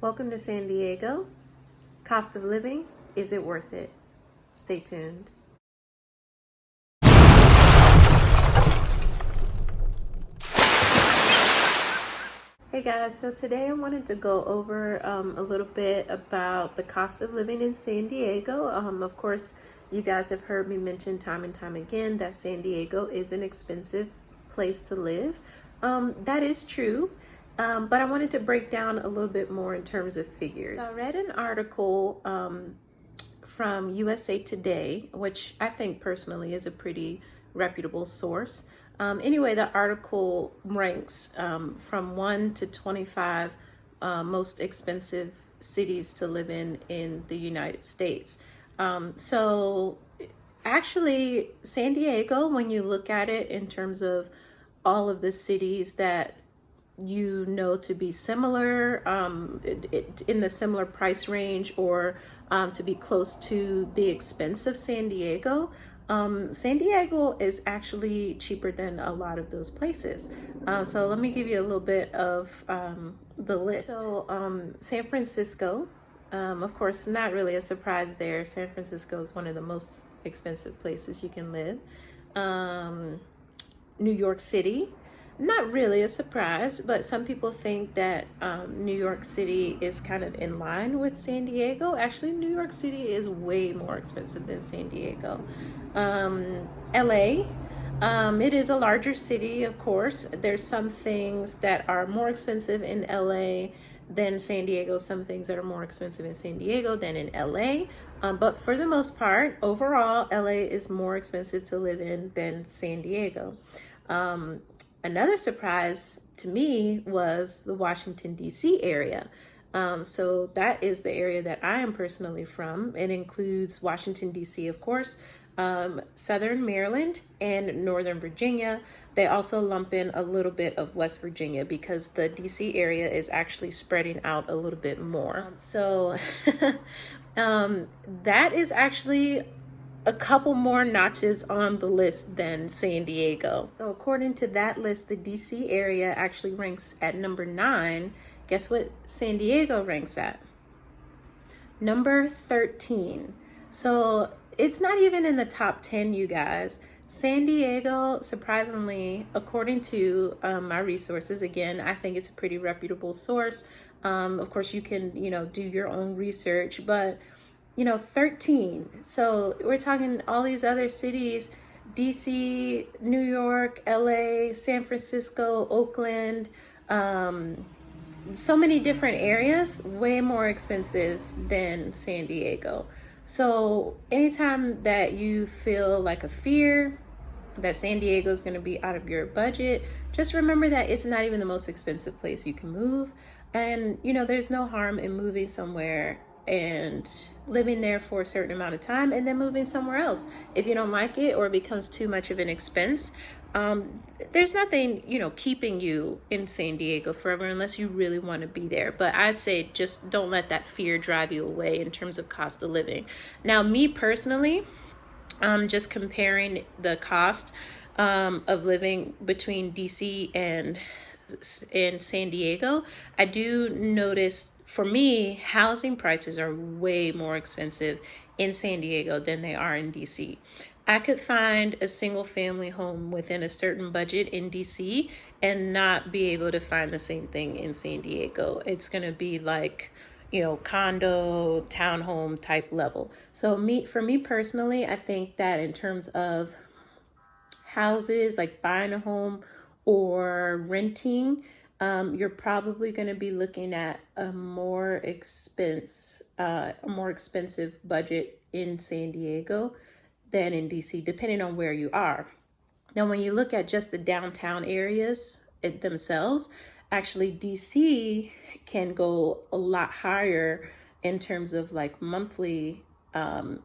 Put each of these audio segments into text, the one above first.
Welcome to San Diego. Cost of living, is it worth it? Stay tuned. Hey guys, so today I wanted to go over a little bit about the cost of living in San Diego. Of course, you guys have heard me mention time and time again that San Diego is an expensive place to live. That is true. But I wanted to break down a little bit more in terms of figures. So I read an article from USA Today, which I think personally is a pretty reputable source. Anyway, the article ranks from 1 to 25 most expensive cities to live in the United States. So actually, San Diego, when you look at it in terms of all of the cities that you know to be similar in the similar price range, or to be close to the expense of San Diego, San Diego is actually cheaper than a lot of those places. So let me give you a little bit of the list. So San Francisco, of course, not really a surprise there. San Francisco is one of the most expensive places you can live. New York City, not really a surprise, but some people think that New York City is kind of in line with San Diego. Actually, New York City is way more expensive than San Diego. LA, it is a larger city, of course. There's some things that are more expensive in LA than San Diego, some things that are more expensive in San Diego than in LA. But for the most part, overall, LA is more expensive to live in than San Diego. Another surprise to me was the Washington, D.C. area. So that is the area that I am personally from. It includes Washington, D.C., of course, Southern Maryland, and Northern Virginia. They also lump in a little bit of West Virginia because the D.C. area is actually spreading out a little bit more. So that is actually a couple more notches on the list than San Diego. So according to that list, the DC area actually ranks at number 9. Guess what San Diego ranks at? Number 13. So it's not even in the top 10, you guys. San Diego, surprisingly, according to my resources, again, I think it's a pretty reputable source. Of course, you can, do your own research, but 13. So we're talking all these other cities, DC, New York, LA, San Francisco, Oakland, so many different areas, way more expensive than San Diego. So anytime that you feel like a fear that San Diego is going to be out of your budget, just remember that it's not even the most expensive place you can move. And, there's no harm in moving somewhere and living there for a certain amount of time and then moving somewhere else. If you don't like it or it becomes too much of an expense, there's nothing, keeping you in San Diego forever unless you really want to be there. But I'd say just don't let that fear drive you away in terms of cost of living. Now, me personally, just comparing the cost of living between DC and San Diego, I do notice, for me, housing prices are way more expensive in San Diego than they are in DC. I could find a single family home within a certain budget in DC and not be able to find the same thing in San Diego. It's going to be like, condo, townhome type level. So for me personally, I think that in terms of houses, like buying a home or renting, you're probably going to be looking at a more expensive budget in San Diego than in DC, depending on where you are. Now, when you look at just the downtown areas themselves, actually DC can go a lot higher in terms of like monthly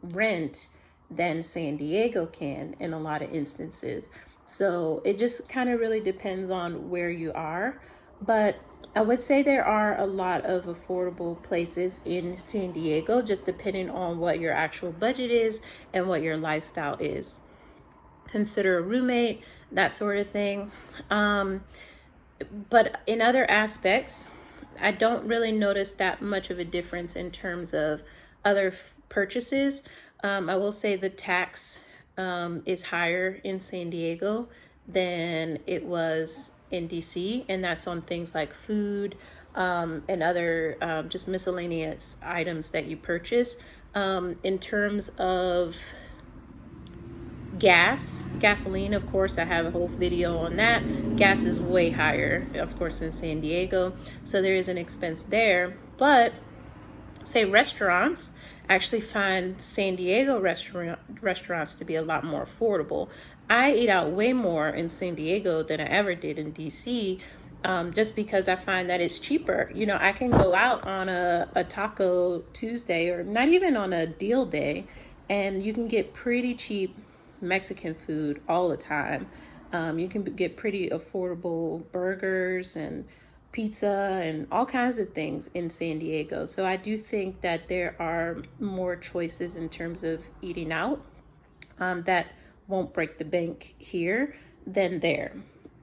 rent than San Diego can in a lot of instances. So it just kind of really depends on where you are. But I would say there are a lot of affordable places in San Diego, just depending on what your actual budget is and what your lifestyle is. Consider a roommate, that sort of thing. But in other aspects, I don't really notice that much of a difference in terms of other purchases. I will say the tax is higher in San Diego than it was in DC, and that's on things like food and other just miscellaneous items that you purchase. In terms of gasoline, of course, I have a whole video on that. Gas is way higher, of course, in San Diego, so there is an expense there. But say restaurants, I actually find San Diego restaurants to be a lot more affordable. I eat out way more in San Diego than I ever did in DC, just because I find that it's cheaper. You know, I can go out on a Taco Tuesday, or not even on a deal day, and you can get pretty cheap Mexican food all the time. You can get pretty affordable burgers and pizza and all kinds of things in San Diego. So I do think that there are more choices in terms of eating out that won't break the bank here than there.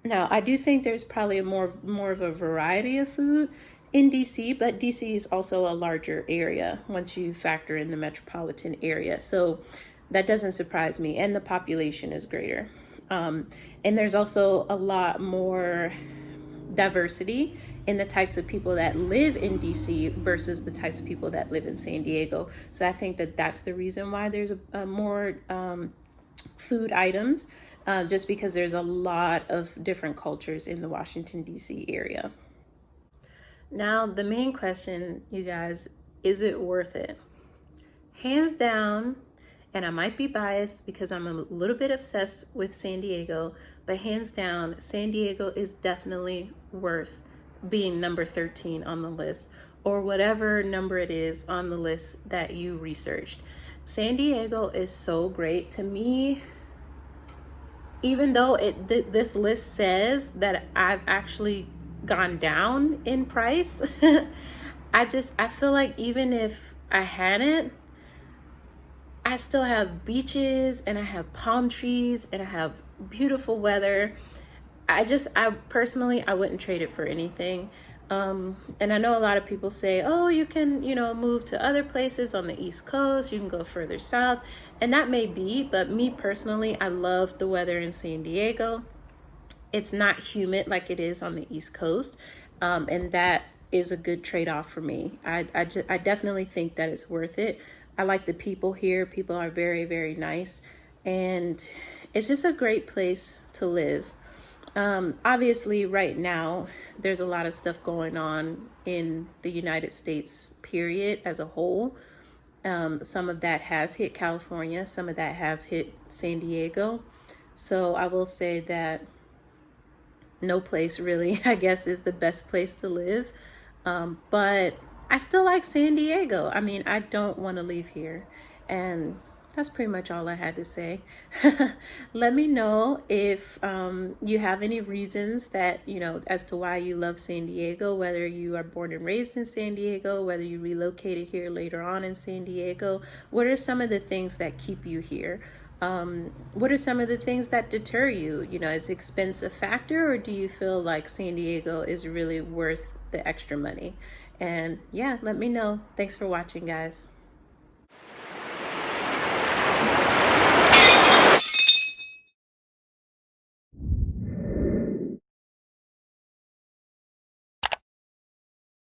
Now, I do think there's probably more of a variety of food in DC, but DC is also a larger area once you factor in the metropolitan area. So that doesn't surprise me, and the population is greater. And there's also a lot more diversity in the types of people that live in DC versus the types of people that live in San Diego. So I think that that's the reason why there's a more food items, just because there's a lot of different cultures in the Washington, DC area. Now, the main question, you guys, is it worth it? Hands down, and I might be biased because I'm a little bit obsessed with San Diego, but hands down, San Diego is definitely worth being number 13 on the list, or whatever number it is on the list that you researched. San Diego is so great to me. Even though this list says that I've actually gone down in price, I feel like even if I hadn't, I still have beaches and I have palm trees and I have beautiful weather. I personally, I wouldn't trade it for anything. And I know a lot of people say, oh, you can, move to other places on the East Coast, you can go further south. And that may be, but me personally, I love the weather in San Diego. It's not humid like it is on the East Coast. And that is a good trade-off for me. I definitely think that it's worth it. I like the people here. People are very, very nice. And it's just a great place to live. Obviously, right now, there's a lot of stuff going on in the United States, period, as a whole. Some of that has hit California. Some of that has hit San Diego. So I will say that no place really, I guess, is the best place to live. But I still like San Diego. I mean, I don't want to leave here. And that's pretty much all I had to say. Let me know if you have any reasons that, as to why you love San Diego, whether you are born and raised in San Diego, whether you relocated here later on in San Diego. What are some of the things that keep you here? What are some of the things that deter you? Is expense a factor, or do you feel like San Diego is really worth the extra money? And yeah, let me know. Thanks for watching, guys.